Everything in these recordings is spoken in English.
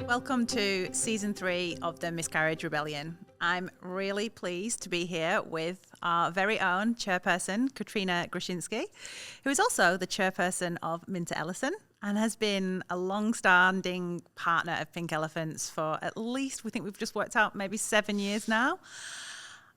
Welcome to Season 3 of the Miscarriage Rebellion. I'm really pleased to be here with our very own Chairperson, Katrina Groshinski, who is also the Chairperson of Minter Ellison and has been a long-standing partner of Pink Elephants for at least, we think we've just worked out, maybe 7 years now.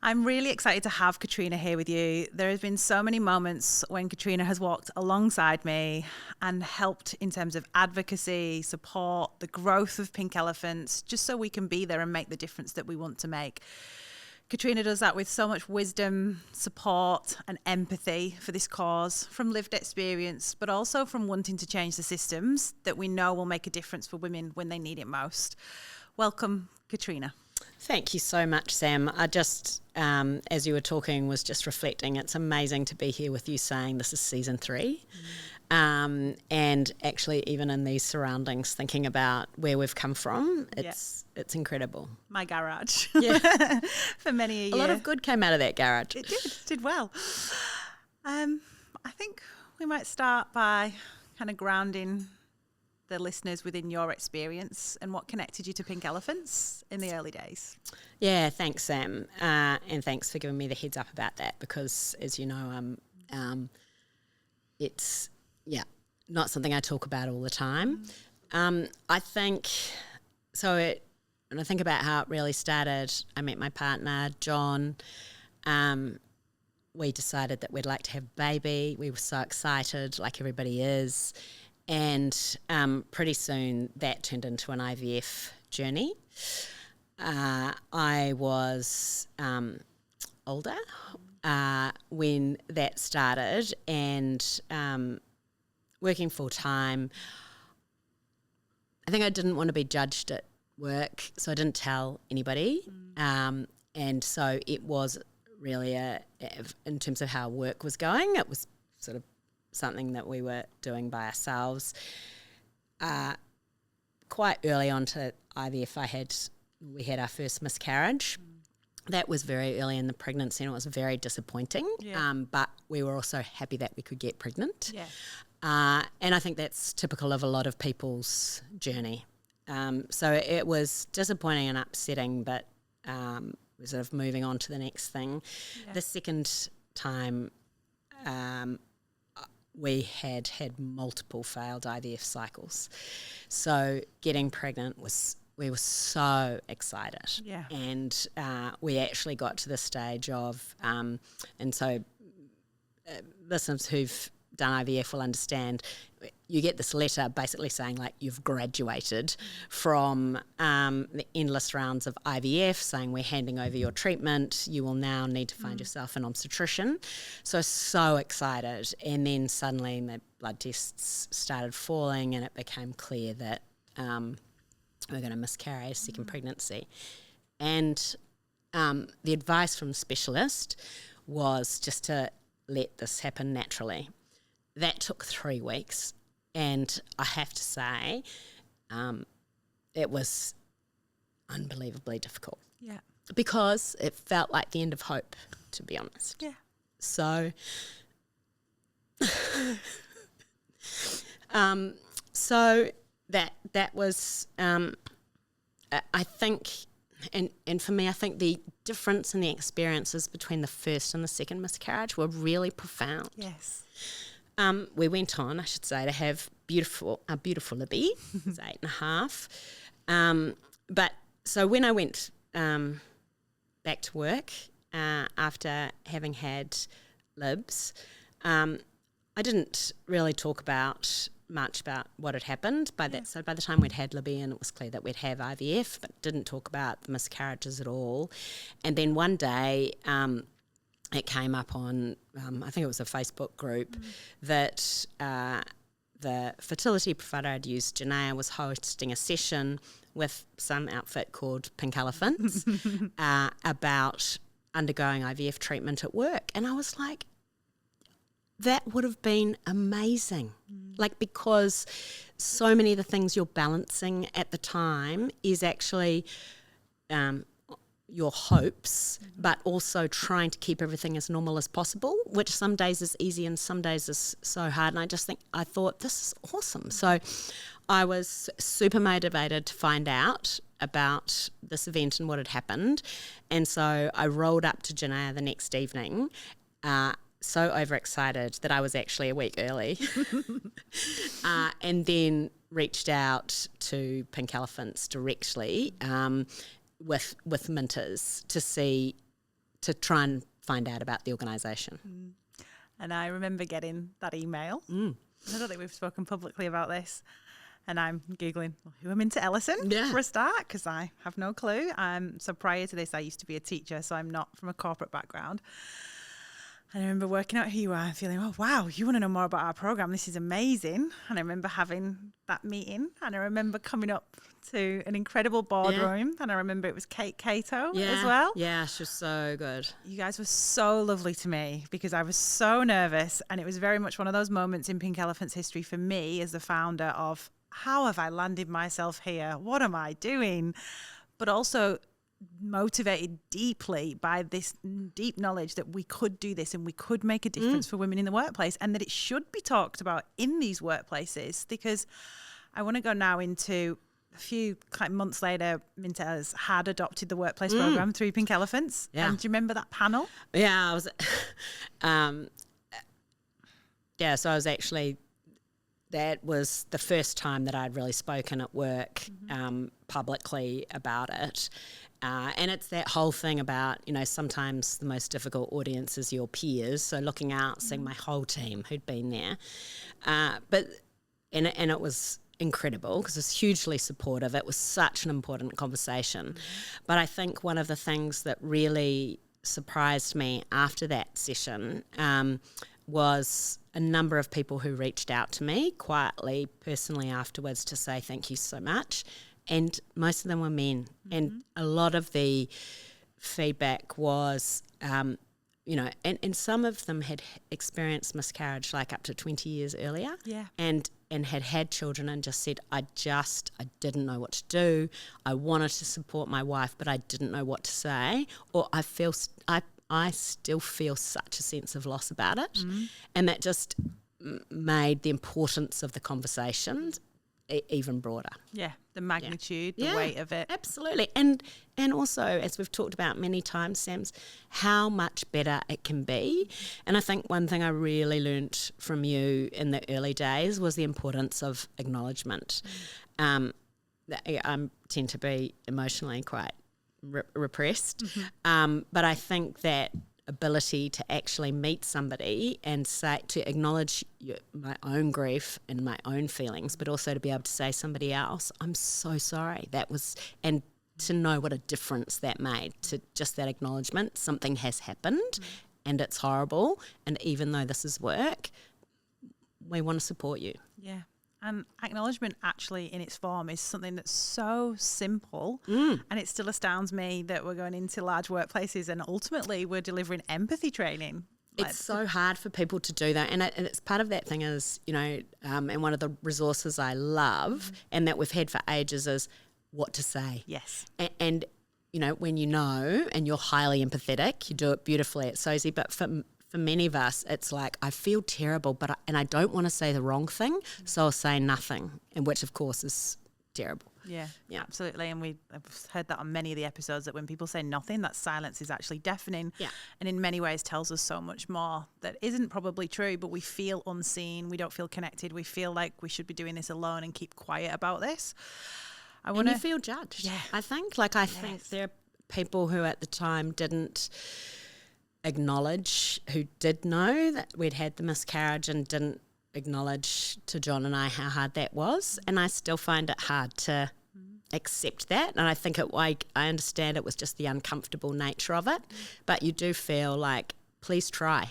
I'm really excited to have Katrina here with you. There has been so many moments when Katrina has walked alongside me and helped in terms of advocacy, support, the growth of Pink Elephants, just so we can be there and make the difference that we want to make. Katrina does that with so much wisdom, support and empathy for this cause, from lived experience, but also from wanting to change the systems that we know will make a difference for women when they need it most. Welcome, Katrina. Thank you so much, Sam. I just, as you were talking, was just reflecting. It's amazing to be here with you saying this is season 3. And actually, even in these surroundings, thinking about where we've come from, it's incredible. My garage. Yeah. For many a year. A lot of good came out of that garage. It did well. I think we might start by kind of grounding the listeners within your experience and what connected you to Pink Elephants in the early days. Yeah, thanks, Sam. And thanks for giving me the heads up about that because, as you know, it's, not something I talk about all the time. I think, when I think about how it really started, I met my partner, John. We decided that we'd like to have a baby. We were so excited, like everybody is. And pretty soon that turned into an IVF journey. I was older when that started and working full time. I think I didn't want to be judged at work, so I didn't tell anybody. And so it was really, in terms of how work was going, it was sort of something that we were doing by ourselves. Quite early on to IVF, we had our first miscarriage. That was very early in the pregnancy and it was very disappointing. But we were also happy that we could get pregnant. And I think that's typical of a lot of people's journey. So it was disappointing and upsetting, but we're sort of moving on to the next thing. The second time, we had multiple failed IVF cycles. So getting pregnant we were so excited. And we actually got to the stage of, and so listeners who've done IVF will understand, you get this letter basically saying like you've graduated from the endless rounds of IVF, saying we're handing over your treatment, you will now need to find yourself an obstetrician. So excited. And then suddenly the blood tests started falling and it became clear that we're going to miscarry a second pregnancy. And the advice from the specialist was just to let this happen naturally. That took 3 weeks, and I have to say it was unbelievably difficult. Because it felt like the end of hope, to be honest. So that was I think, and for me, I think the difference in the experiences between the first and the second miscarriage were really profound. We went on, I should say, to have our beautiful Libby, who's 8.5. But so when I went back to work after having had Libs, I didn't really talk much about what had happened. So by the time we'd had Libby and it was clear that we'd have IVF, but didn't talk about the miscarriages at all. And then one day it came up on, I think it was a Facebook group, that the fertility provider I'd used, Janaea, was hosting a session with some outfit called Pink Elephants about undergoing IVF treatment at work. And I was like, that would have been amazing. Because so many of the things you're balancing at the time is actually your hopes, but also trying to keep everything as normal as possible, which some days is easy and some days is so hard. And I thought, this is awesome. So I was super motivated to find out about this event and what had happened. And so I rolled up to Janaea the next evening, so overexcited that I was actually a week early, and then reached out to Pink Elephants directly, with Minters to try and find out about the organisation. And I remember getting that email. I don't think we've spoken publicly about this. And I'm Googling, who are Minter Ellison for a start, because I have no clue. So prior to this, I used to be a teacher, so I'm not from a corporate background. And I remember working out who you are and feeling, oh, wow, you want to know more about our programme. This is amazing. And I remember having that meeting. And I remember coming up to an incredible boardroom. And I remember it was Kate Cato as well. Yeah, she was so good. You guys were so lovely to me because I was so nervous. And it was very much one of those moments in Pink Elephant's history for me as the founder of, how have I landed myself here? What am I doing? But also motivated deeply by this deep knowledge that we could do this and we could make a difference for women in the workplace, and that it should be talked about in these workplaces. Because I want to go now into a few months later, Minter had adopted the workplace program through Pink Elephants. And do you remember that panel? Yeah, I was so I was actually, that was the first time that I'd really spoken at work publicly about it. And it's that whole thing about, sometimes the most difficult audience is your peers. So looking out, seeing my whole team who'd been there. But it was incredible because it was hugely supportive. It was such an important conversation. But I think one of the things that really surprised me after that session was a number of people who reached out to me quietly, personally afterwards to say thank you so much. And most of them were men. And a lot of the feedback was, and some of them had experienced miscarriage like up to 20 years earlier. Yeah. And had children and just said, I didn't know what to do. I wanted to support my wife, but I didn't know what to say. Or I still feel such a sense of loss about it. And that just made the importance of the conversation even broader. Yeah, the magnitude, the weight of it. Absolutely. And also, as we've talked about many times, Sams, how much better it can be. And I think one thing I really learnt from you in the early days was the importance of acknowledgement. I tend to be emotionally quite repressed, but I think that ability to actually meet somebody and say, to acknowledge my own grief and my own feelings, but also to be able to say to somebody else, I'm so sorry, and to know what a difference that made, to just that acknowledgement, something has happened and it's horrible, and even though this is work, we want to support you. Yeah. And acknowledgement actually in its form is something that's so simple, and it still astounds me that we're going into large workplaces and ultimately we're delivering empathy training. It's so hard for people to do that, and it's part of that thing is, and one of the resources I love and that we've had for ages is what to say. Yes. And when you know and you're highly empathetic, you do it beautifully. It's so easy, but for many of us, it's like, I feel terrible, but I don't want to say the wrong thing, so I'll say nothing, and which, of course, is terrible. Yeah, absolutely. And I've heard that on many of the episodes, that when people say nothing, that silence is actually deafening, and in many ways tells us so much more that isn't probably true, but we feel unseen, we don't feel connected, we feel like we should be doing this alone and keep quiet about this. And you feel judged. Yeah. I think there are people who at the time didn't acknowledge, who did know that we'd had the miscarriage and didn't acknowledge to John and I how hard that was, and I still find it hard to accept that, and I think I understand it was just the uncomfortable nature of it, but you do feel like, please try.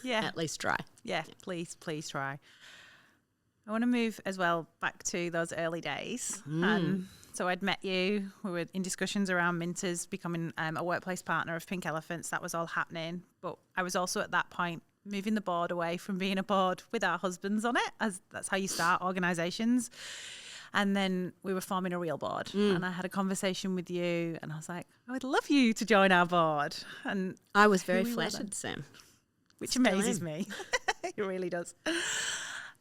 At least try. Please try. I want to move as well back to those early days. So I'd met you, we were in discussions around Minter's becoming a workplace partner of Pink Elephants. That was all happening. But I was also at that point moving the board away from being a board with our husbands on it, as that's how you start organisations. And then we were forming a real board, and I had a conversation with you, and I was like, I would love you to join our board. And I was very flattered, Sam. Which amazes me. It really does.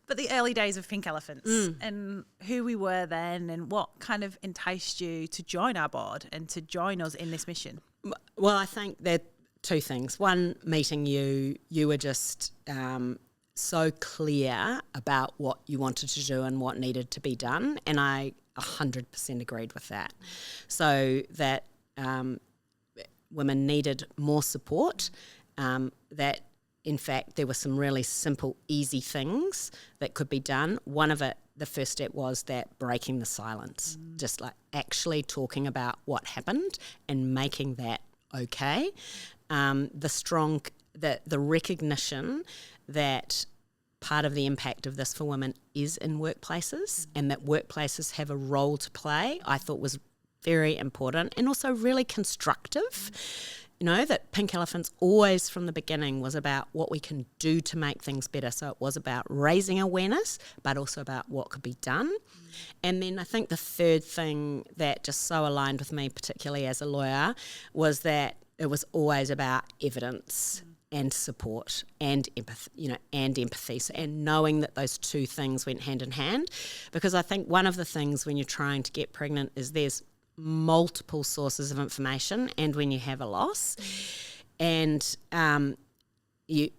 But the early days of Pink Elephants and who we were then and what kind of enticed you to join our board and to join us in this mission? Well, I think that two things. One, meeting you were just so clear about what you wanted to do and what needed to be done, and I 100% agreed with that. So that women needed more support, that in fact there were some really simple, easy things that could be done. One of it, the first step was that breaking the silence, just like actually talking about what happened and making that okay. The recognition that part of the impact of this for women is in workplaces and that workplaces have a role to play, I thought was very important and also really constructive. You know, that Pink Elephants always from the beginning was about what we can do to make things better. So it was about raising awareness, but also about what could be done. And then I think the third thing that just so aligned with me, particularly as a lawyer, was that it was always about evidence and support and empathy, and knowing that those two things went hand in hand. Because I think one of the things when you're trying to get pregnant is there's multiple sources of information, and when you have a loss, and it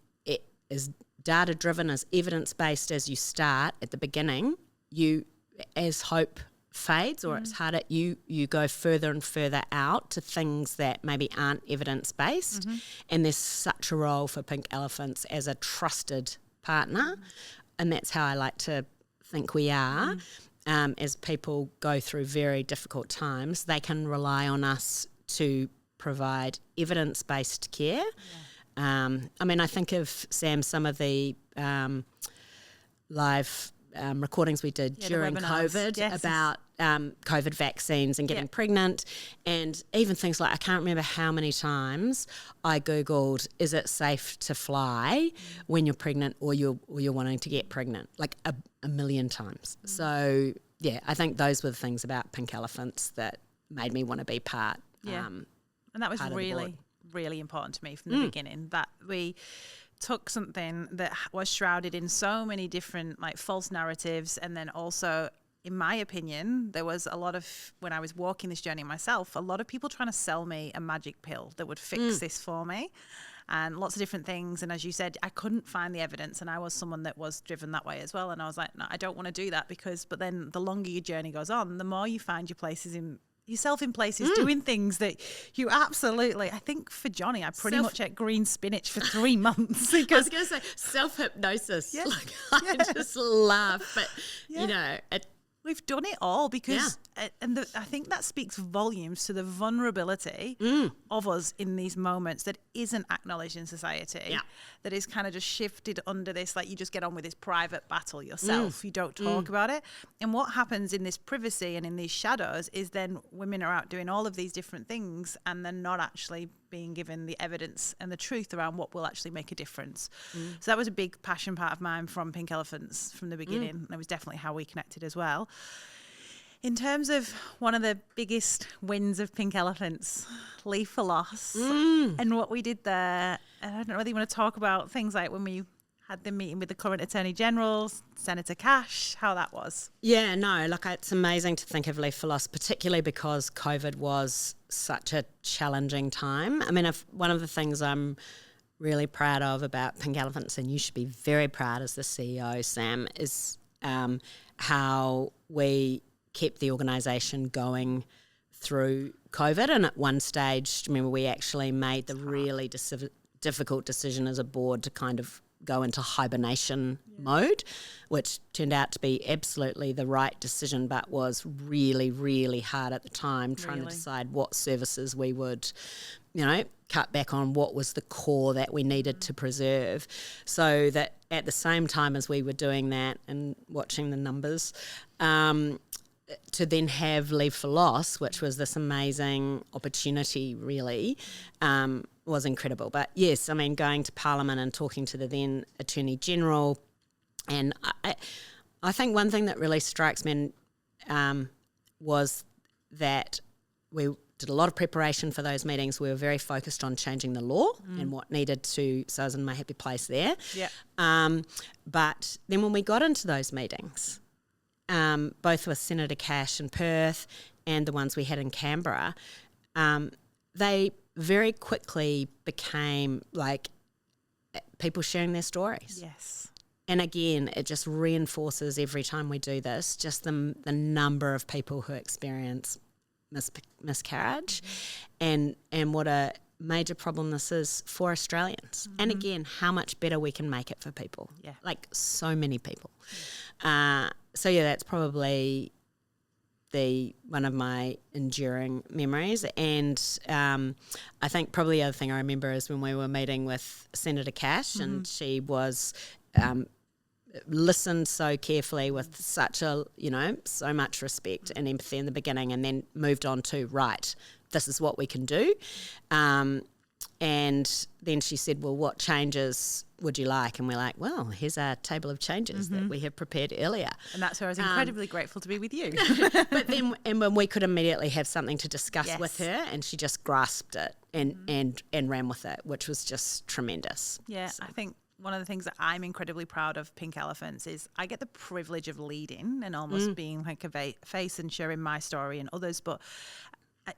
is data driven, as evidence based as you start at the beginning, you as hope fades or it's harder, you go further and further out to things that maybe aren't evidence based, and there's such a role for Pink Elephants as a trusted partner, and that's how I like to think we are. As people go through very difficult times, they can rely on us to provide evidence-based care. I mean, I think of, Sam, some of the live recordings we did during COVID about COVID vaccines and getting pregnant, and even things like, I can't remember how many times I Googled, is it safe to fly when you're pregnant or you're wanting to get pregnant, like a million times. So yeah, I think those were the things about Pink Elephants that made me want to be part. And that was really important to me from the beginning, that we took something that was shrouded in so many different like false narratives, and then also, in my opinion, there was a lot of, when I was walking this journey myself, a lot of people trying to sell me a magic pill that would fix this for me, and lots of different things. And as you said, I couldn't find the evidence, and I was someone that was driven that way as well. And I was like, no, I don't want to do that, but then the longer your journey goes on, the more you find yourself in places doing things that you absolutely, I think for Johnny, I pretty much ate green spinach for 3 months. I was going to say self-hypnosis. Yeah. Like, I just laugh, but you know, we've done it all because, and I think that speaks volumes to the vulnerability of us in these moments that isn't acknowledged in society, that is kind of just shifted under this, like you just get on with this private battle yourself. You don't talk about it. And what happens in this privacy and in these shadows is then women are out doing all of these different things, and they're not actually being given the evidence and the truth around what will actually make a difference. So that was a big passion part of mine from Pink Elephants from the beginning. And it was definitely how we connected as well. In terms of one of the biggest wins of Pink Elephants, Leave for Loss, and what we did there, I don't know whether you want to talk about things like when we had the meeting with the current Attorney General, Senator Cash, how that was. Yeah, no, like it's amazing to think of Leave for Loss, particularly because COVID was such a challenging time. I mean, one of the things I'm really proud of about Pink Elephants, and you should be very proud as the CEO, Sam, is how we kept the organisation going through COVID. And at one stage, remember, we actually made the really difficult decision as a board to kind of go into hibernation mode, which turned out to be absolutely the right decision, but was really, really hard at the time, trying to decide what services we would, cut back on, what was the core that we needed to preserve. So that at the same time as we were doing that and watching the numbers, to then have Leave for Loss, which was this amazing opportunity really, was incredible. But yes, I mean, going to Parliament and talking to the then Attorney General, and I think one thing that really strikes me, and was that we did a lot of preparation for those meetings. We were very focused on changing the law and what needed to, so I was in my happy place there. Yeah. But then when we got into those meetings, both with Senator Cash in Perth and the ones we had in Canberra, they very quickly became like people sharing their stories. Yes. And again, it just reinforces every time we do this, just the number of people who experience miscarriage and what a major problem this is for Australians. And again, how much better we can make it for people. Yeah. Like so many people. So yeah, that's probably one of my enduring memories. And I think probably the other thing I remember is when we were meeting with Senator Cash and she was listened so carefully with such so much respect and empathy in the beginning, and then moved on to, right, this is what we can do. And then she said, well, what changes would you like? And we're like, well, here's our table of changes that we have prepared earlier. And that's where I was incredibly grateful to be with you. But then when we could immediately have something to discuss with her, and she just grasped it and ran with it, which was just tremendous. Yeah, so. I think one of the things that I'm incredibly proud of Pink Elephants is I get the privilege of leading and almost being like a face and sharing my story and others, but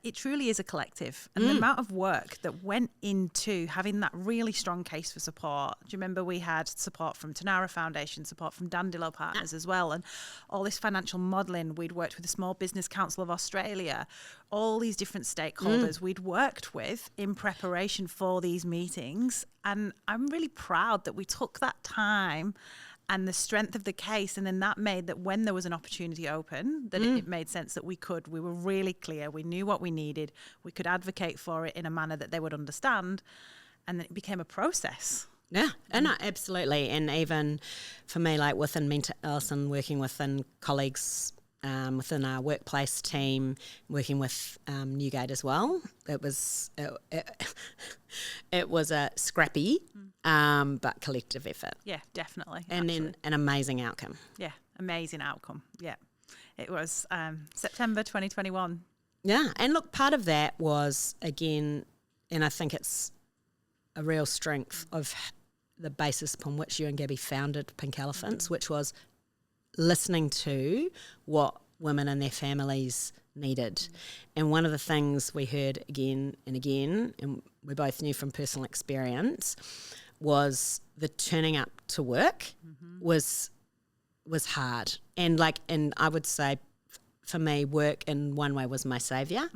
it truly is a collective. And the amount of work that went into having that really strong case for support. Do you remember we had support from Tanara Foundation, support from Dandelion Partners as well, and all this financial modelling. We'd worked with the Small Business Council of Australia, all these different stakeholders we'd worked with in preparation for these meetings. And I'm really proud that we took that time and the strength of the case, and then that made that when there was an opportunity open, that it made sense that we were really clear, we knew what we needed, we could advocate for it in a manner that they would understand, and then it became a process. Yeah, and absolutely. And even for me, like within Minter Ellison, working within colleagues within our workplace team, working with Newgate as well, it was a scrappy but collective effort. Yeah, definitely. And absolutely. then an amazing outcome. Yeah, amazing outcome. Yeah, it was September 2021. Yeah, and look, part of that was, again, and I think it's a real strength of the basis upon which you and Gabby founded Pink Elephants, which was listening to what women and their families needed. And one of the things we heard again and again, and we both knew from personal experience, was the turning up to work was hard. And I would say for me, work in one way was my saviour,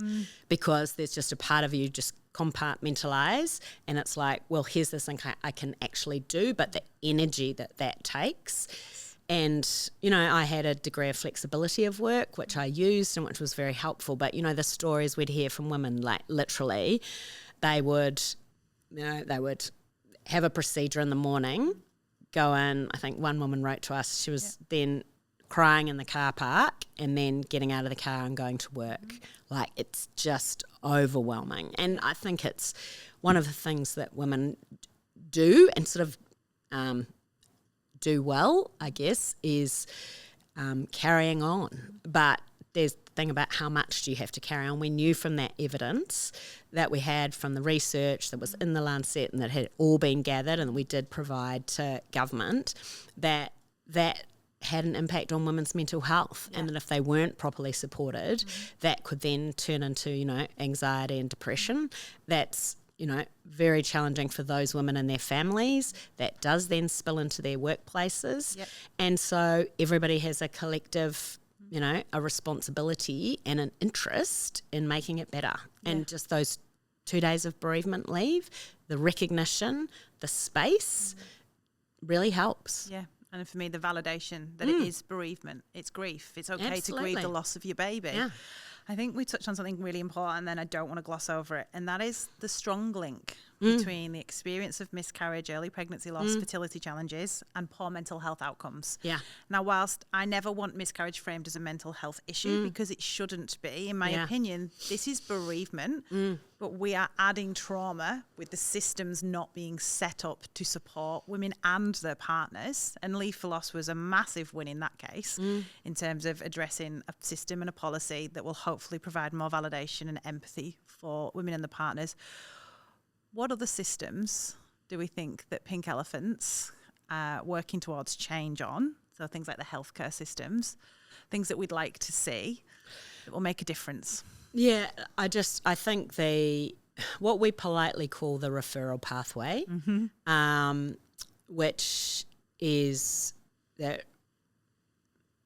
because there's just a part of you just compartmentalise, and it's like, well, here's this thing I can actually do, but the energy that takes. And, I had a degree of flexibility of work, which I used and which was very helpful. But, the stories we'd hear from women, like literally, they would have a procedure in the morning, go in. I think one woman wrote to us, she was then crying in the car park and then getting out of the car and going to work. Like, it's just overwhelming. And I think it's one of the things that women do and sort of do well, I guess, is carrying on. But there's the thing about how much do you have to carry on. We knew from that evidence that we had from the research that was in the Lancet and that had all been gathered and that we did provide to government, that had an impact on women's mental health, and that if they weren't properly supported, that could then turn into, anxiety and depression. That's very challenging for those women and their families. That does then spill into their workplaces. Yep. And so everybody has a collective, a responsibility and an interest in making it better. Yeah. And just those 2 days of bereavement leave, the recognition, the space really helps. Yeah. And for me, the validation that it is bereavement, it's grief. It's okay to grieve the loss of your baby. Yeah. I think we touched on something really important, and then I don't want to gloss over it, and that is the strong link between the experience of miscarriage, early pregnancy loss, fertility challenges, and poor mental health outcomes. Yeah. Now, whilst I never want miscarriage framed as a mental health issue, because it shouldn't be, in my opinion, this is bereavement, but we are adding trauma with the systems not being set up to support women and their partners. And Leave for Loss was a massive win in that case, in terms of addressing a system and a policy that will hopefully provide more validation and empathy for women and the partners. What other systems do we think that Pink Elephants are working towards change on? So things like the healthcare systems, things that we'd like to see that will make a difference. Yeah, I think what we politely call the referral pathway, which is that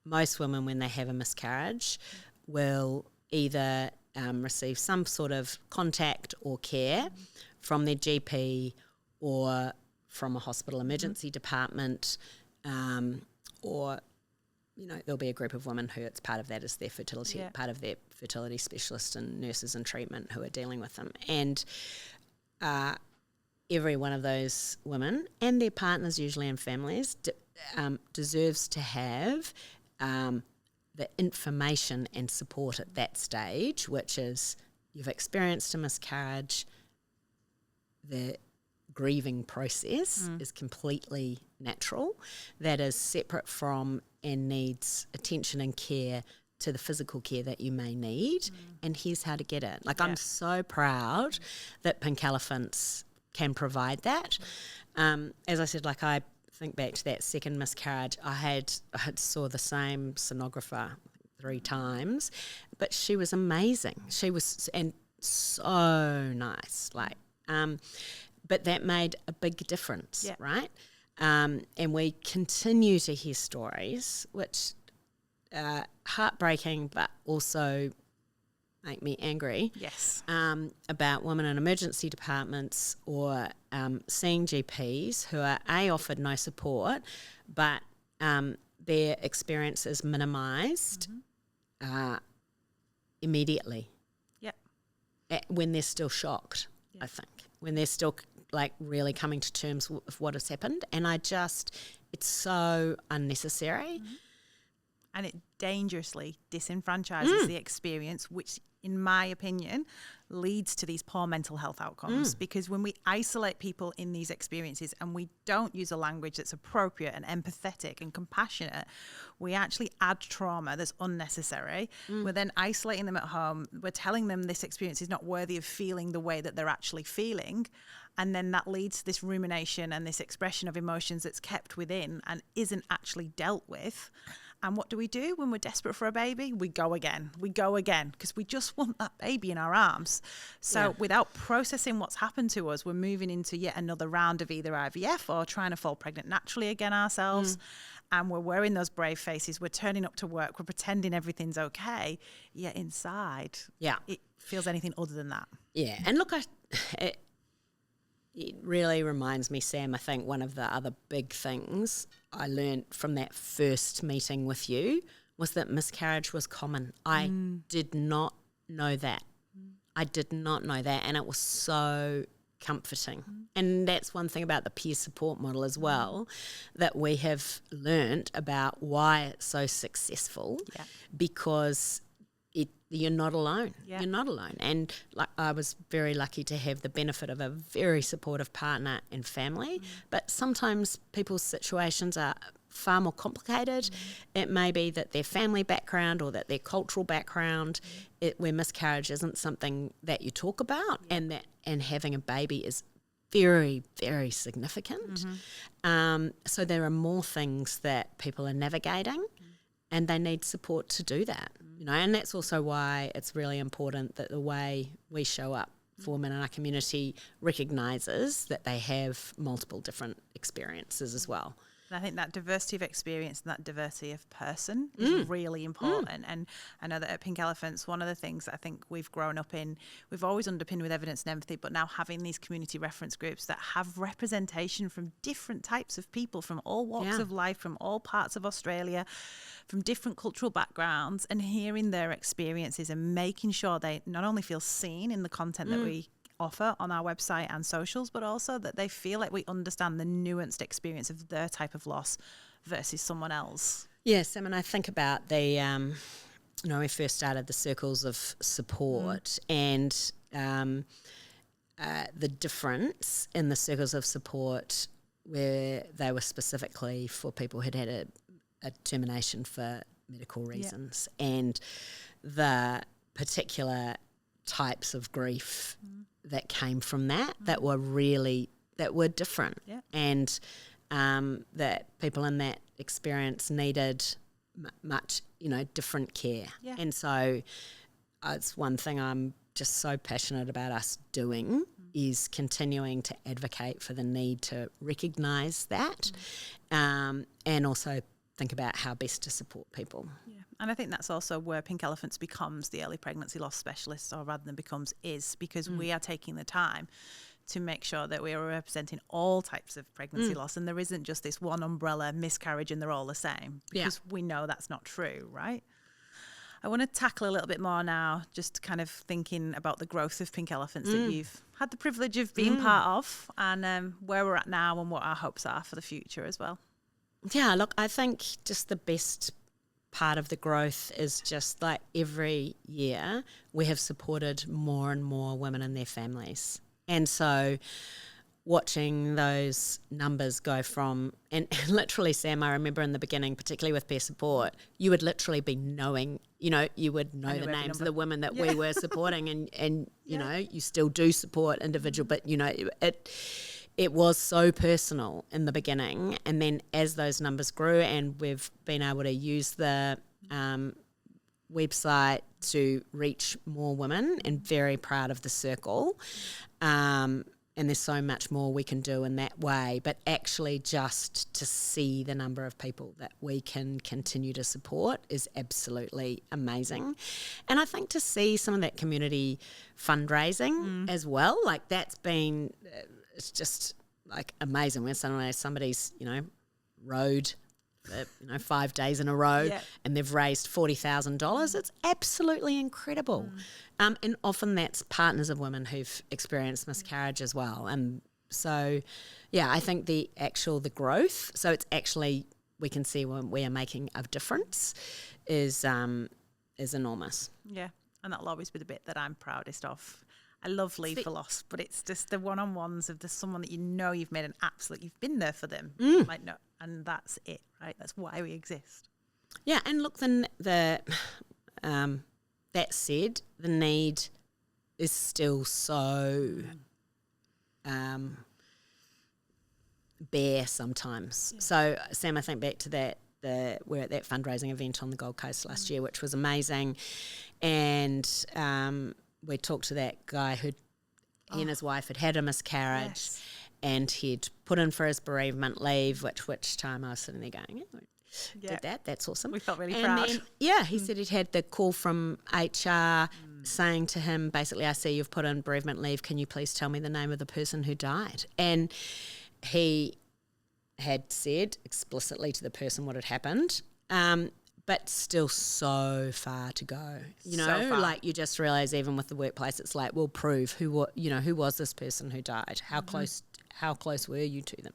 most women, when they have a miscarriage, will either receive some sort of contact or care from their GP or from a hospital emergency department, or there'll be a group of women who it's part of that is their fertility, part of their fertility specialist and nurses in treatment who are dealing with them. And every one of those women and their partners, usually in families, deserves to have the information and support at that stage, which is you've experienced a miscarriage, the grieving process is completely natural. That is separate from and needs attention and care to the physical care that you may need, and here's how to get it. I'm so proud that Pink Elephants can provide that. As I said, I think back to that second miscarriage, I had saw the same sonographer 3 times, but she was amazing. She was and so nice, but that made a big difference, right? And we continue to hear stories which are heartbreaking, but also make me angry. Yes. About women in emergency departments or seeing GPs who are offered no support, but their experience is minimised immediately. Yep. When they're still shocked, I think. When they're still really coming to terms with what has happened. And it's so unnecessary. And it dangerously disenfranchises the experience, which, in my opinion, leads to these poor mental health outcomes. Because when we isolate people in these experiences and we don't use a language that's appropriate and empathetic and compassionate, we actually add trauma that's unnecessary. We're then isolating them at home. We're telling them this experience is not worthy of feeling the way that they're actually feeling. And then that leads to this rumination and this expression of emotions that's kept within and isn't actually dealt with. And what do we do when we're desperate for a baby? We go again because we just want that baby in our arms. So without processing what's happened to us, we're moving into yet another round of either IVF or trying to fall pregnant naturally again ourselves. And we're wearing those brave faces. We're turning up to work. We're pretending everything's okay. Yet inside, it feels anything other than that. Yeah. And look, it really reminds me, Sam, I think one of the other big things I learned from that first meeting with you was that miscarriage was common. I did not know that. I did not know that, and it was so comforting. And that's one thing about the peer support model as well that we have learned about why it's so successful, because you're not alone. You're not alone. And I was very lucky to have the benefit of a very supportive partner and family, but sometimes people's situations are far more complicated. It may be that their family background or that their cultural background, where miscarriage isn't something that you talk about, and having a baby is very, very significant. So there are more things that people are navigating, and they need support to do that. And that's also why it's really important that the way we show up for women in our community recognises that they have multiple different experiences as well. And I think that diversity of experience and that diversity of person is really important. And I know that at Pink Elephants, one of the things that I think we've grown up in, we've always underpinned with evidence and empathy, but now having these community reference groups that have representation from different types of people, from all walks of life, from all parts of Australia, from different cultural backgrounds, and hearing their experiences and making sure they not only feel seen in the content that we offer on our website and socials, but also that they feel like we understand the nuanced experience of their type of loss versus someone else. Yes, I mean, I think about the, we first started the circles of support and the difference in the circles of support where they were specifically for people who'd had a termination for medical reasons and the particular types of grief that came from that were different and that people in that experience needed much, different care. Yeah. And so it's one thing I'm just so passionate about us doing is continuing to advocate for the need to recognise that and also think about how best to support people. Yeah. And I think that's also where Pink Elephants becomes the early pregnancy loss specialist, or rather than becomes is, because we are taking the time to make sure that we are representing all types of pregnancy loss, and there isn't just this one umbrella miscarriage and they're all the same, because we know that's not true, right? I want to tackle a little bit more now, just kind of thinking about the growth of Pink Elephants that you've had the privilege of being part of, and where we're at now and what our hopes are for the future as well. Yeah, look, I think just the best part of the growth is just like every year we have supported more and more women and their families. And so watching those numbers go from, and literally, Sam, I remember in the beginning, particularly with peer support, you would literally be knowing, you would know the names of the women that we were supporting and you still do support individual, but, it was so personal in the beginning. And then as those numbers grew and we've been able to use the website to reach more women, and very proud of the circle. And there's so much more we can do in that way, but actually just to see the number of people that we can continue to support is absolutely amazing. And I think to see some of that community fundraising as well, like that's been, it's just like amazing when suddenly somebody's, rowed 5 days in a row and they've raised $40,000. It's absolutely incredible. And often that's partners of women who've experienced miscarriage as well. And so, I think the growth, so it's actually, we can see when we are making a difference is enormous. Yeah, and that'll always be the bit that I'm proudest of. I love Leave for Loss, but it's just the one-on-ones of someone that you've made an absolute, you've been there for them. Like, no, and that's it, right? That's why we exist. Yeah, and look, then that said, the need is still so bare sometimes. Yeah. So, Sam, I think back to that, we're at that fundraising event on the Gold Coast last year, which was amazing, and we talked to that guy he and his wife had a miscarriage, and he'd put in for his bereavement leave, which time I was sitting there going, did that's awesome. We felt really proud. Then, he said he'd had the call from HR saying to him, basically, I see you've put in bereavement leave, can you please tell me the name of the person who died? And he had said explicitly to the person what had happened, but still so far to go, like you just realise even with the workplace, it's like, we'll prove who was this person who died? How close were you to them?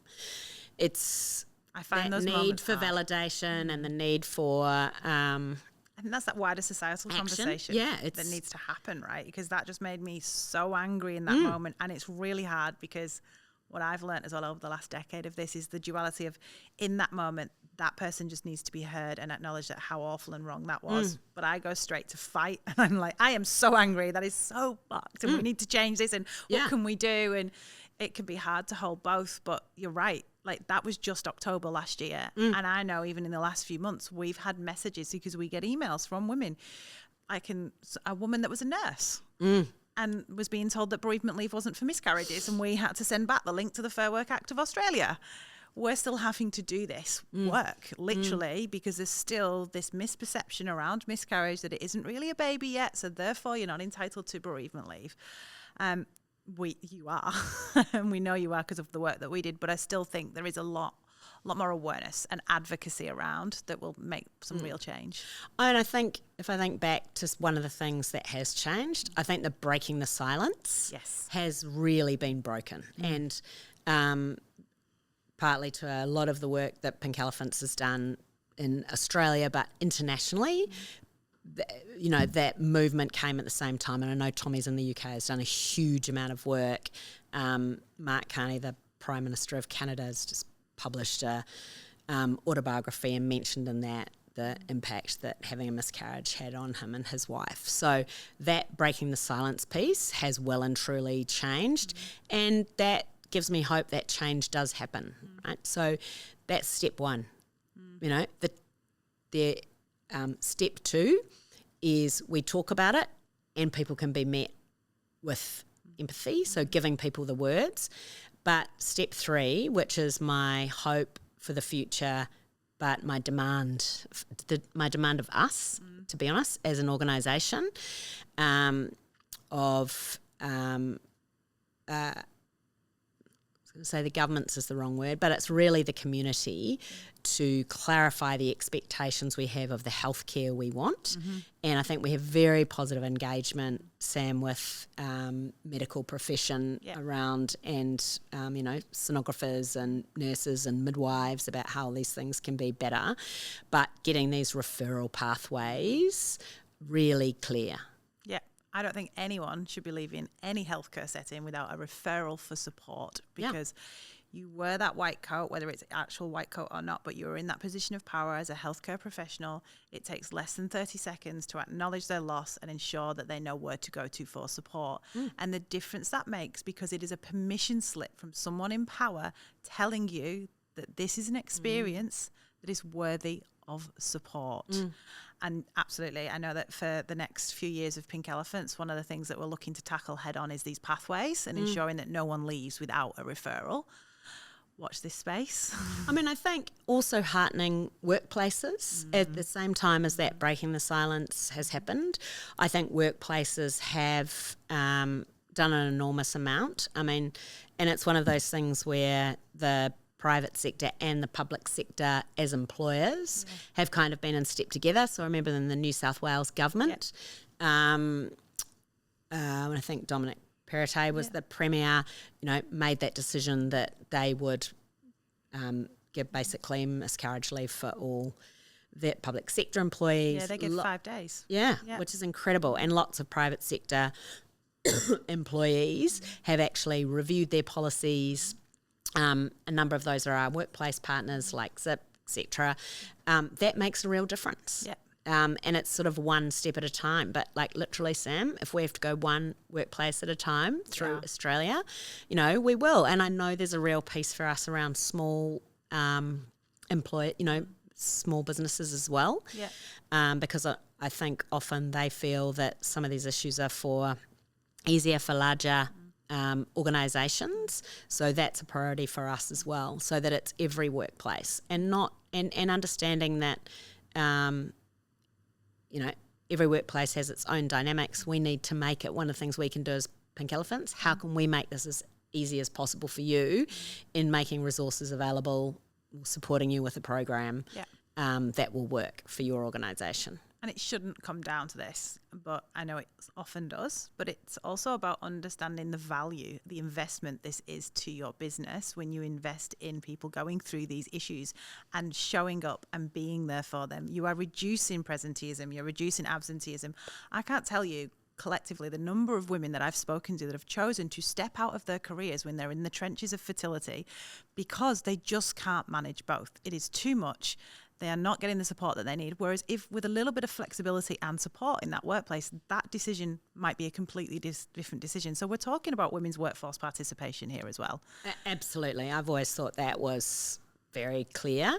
I find those need for validation and the need for I think that's that wider societal conversation that needs to happen, right? Because that just made me so angry in that moment, and it's really hard because what I've learned as well over the last decade of this is the duality of, in that moment, that person just needs to be heard and acknowledge that how awful and wrong that was. But I go straight to fight, and I'm like, I am so angry. That is so fucked, and we need to change this, and what can we do? And it can be hard to hold both, but you're right. Like, that was just October last year. And I know even in the last few months, we've had messages because we get emails from women. A woman that was a nurse and was being told that bereavement leave wasn't for miscarriages, and we had to send back the link to the Fair Work Act of Australia. We're still having to do this work, literally, because there's still this misperception around miscarriage that it isn't really a baby yet, so therefore you're not entitled to bereavement leave. You are, and we know you are because of the work that we did, but I still think there is a lot a lot more awareness and advocacy around that will make some real change. And I think if I think back to one of the things that has changed, I think the breaking the silence has really been broken. And partly to a lot of the work that Pink Elephants has done in Australia, but internationally, that movement came at the same time. And I know Tommy's in the UK has done a huge amount of work. Mark Carney, the Prime Minister of Canada, has just published a autobiography and mentioned in that the impact that having a miscarriage had on him and his wife. So that breaking the silence piece has well and truly changed, and that gives me hope that change does happen, right? So that's step one. The step two is we talk about it and people can be met with empathy, so giving people the words. But step three, which is my hope for the future, but my demand of us, to be honest, as an organisation, I was going to say the governments is the wrong word, but it's really the community to clarify the expectations we have of the healthcare we want. And I think we have very positive engagement, Sam, with medical profession around and, sonographers and nurses and midwives about how these things can be better. But getting these referral pathways really clear. I don't think anyone should be leaving any healthcare setting without a referral for support, because you wear that white coat, whether it's actual white coat or not, but you're in that position of power as a healthcare professional. It takes less than 30 seconds to acknowledge their loss and ensure that they know where to go to for support. And the difference that makes, because it is a permission slip from someone in power telling you that this is an experience that is worthy of support. And absolutely, I know that for the next few years of Pink Elephants, one of the things that we're looking to tackle head on is these pathways and ensuring that no one leaves without a referral. Watch this space. I mean, I think also heartening workplaces at the same time as that breaking the silence has happened. I think workplaces have done an enormous amount. I mean, and it's one of those things where the private sector and the public sector as employers have kind of been in step together. So I remember in the New South Wales government, when I think Dominic Perrottet was the Premier, made that decision that they would give basically miscarriage leave for all their public sector employees. Yeah, they give 5 days. Yeah, which is incredible. And lots of private sector employees have actually reviewed their policies. A number of those are our workplace partners like Zip, etc. That makes a real difference. And it's sort of one step at a time. But like literally, Sam, if we have to go one workplace at a time through Australia, we will. And I know there's a real piece for us around small small businesses as well. Because I think often they feel that some of these issues are easier for larger organisations, so that's a priority for us as well, so that it's every workplace and understanding that every workplace has its own dynamics. We need to make it one of the things we can do as Pink Elephants. How can we make this as easy as possible for you in making resources available, supporting you with a program that will work for your organisation? And it shouldn't come down to this, but I know it often does. But it's also about understanding the value, the investment this is to your business when you invest in people going through these issues and showing up and being there for them. You are reducing presenteeism, you're reducing absenteeism. I can't tell you collectively the number of women that I've spoken to that have chosen to step out of their careers when they're in the trenches of fertility because they just can't manage both. It is too much. They are not getting the support that they need. Whereas if with a little bit of flexibility and support in that workplace, that decision might be a completely different decision. So we're talking about women's workforce participation here as well. Absolutely. I've always thought that was very clear,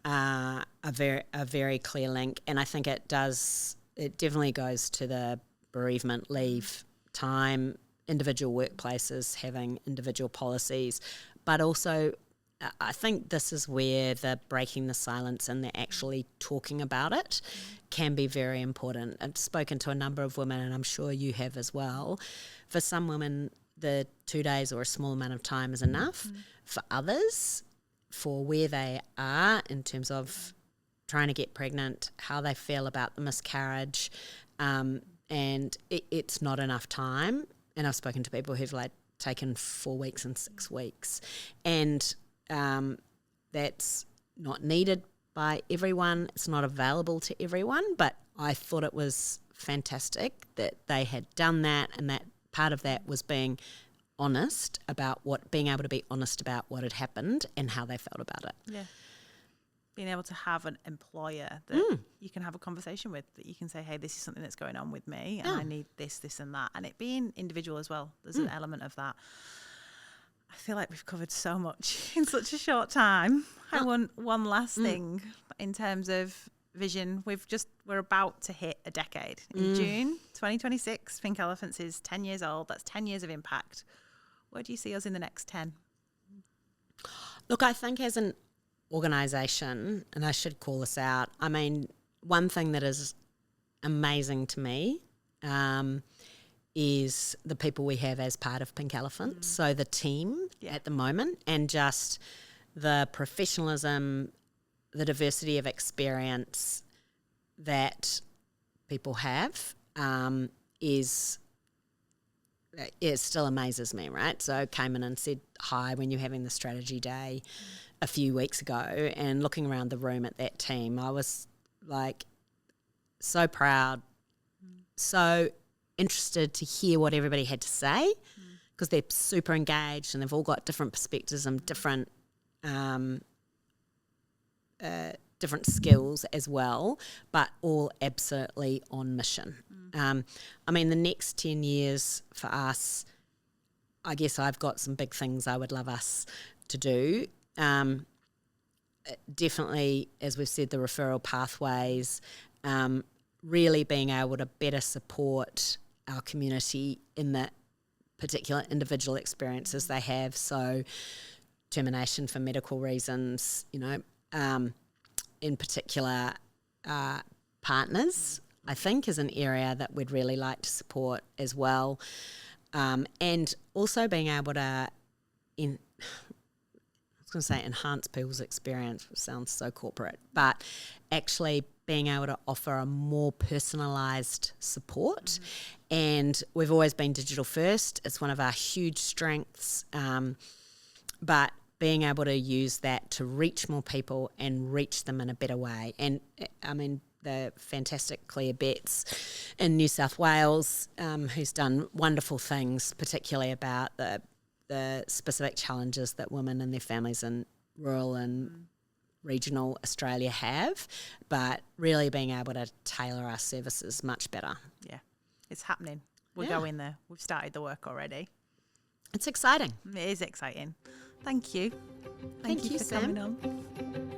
a very clear link. And I think it definitely goes to the bereavement leave time, individual workplaces having individual policies, but also I think this is where the breaking the silence and the actually talking about it can be very important. I've spoken to a number of women, and I'm sure you have as well. For some women, the 2 days or a small amount of time is enough. For others, for where they are in terms of trying to get pregnant, how they feel about the miscarriage, and it's not enough time. And I've spoken to people who've like taken 4 weeks and 6 weeks, and that's not needed by everyone. It's not available to everyone, but I thought it was fantastic that they had done that, and that part of that was being honest about being able to be honest about what had happened and how they felt about it. Yeah. Being able to have an employer that you can have a conversation with, that you can say, hey, this is something that's going on with me and I need this, this and that. And it being individual as well. There's an element of that. I feel like we've covered so much in such a short time. I want one last thing in terms of vision. We're about to hit a decade. In June 2026, Pink Elephants is 10 years old. That's 10 years of impact. Where do you see us in the next 10? Look, I think as an organisation, and I should call this out, I mean, one thing that is amazing to me is the people we have as part of Pink Elephants. So the team at the moment, and just the professionalism, the diversity of experience that people have it still amazes me, right? So came in and said hi when you're having the strategy day a few weeks ago, and looking around the room at that team, I was like so proud, so interested to hear what everybody had to say, because they're super engaged and they've all got different perspectives and different skills as well, but all absolutely on mission. I mean, the next 10 years for us, I guess I've got some big things I would love us to do. Definitely, as we've said, the referral pathways, really being able to better support our community in the particular individual experiences they have. So termination for medical reasons, in particular partners, I think, is an area that we'd really like to support as well. And also being able to, enhance people's experience, which sounds so corporate, but actually being able to offer a more personalised support. And we've always been digital first. It's one of our huge strengths, but being able to use that to reach more people and reach them in a better way. And I mean, the fantastic Claire Betts in New South Wales, who's done wonderful things, particularly about the specific challenges that women and their families in rural and regional Australia have, but really being able to tailor our services much better. Yeah, it's happening. We're going there. We've started the work already. It's exciting. It is exciting. Thank you. Thank you, for Sam. coming on.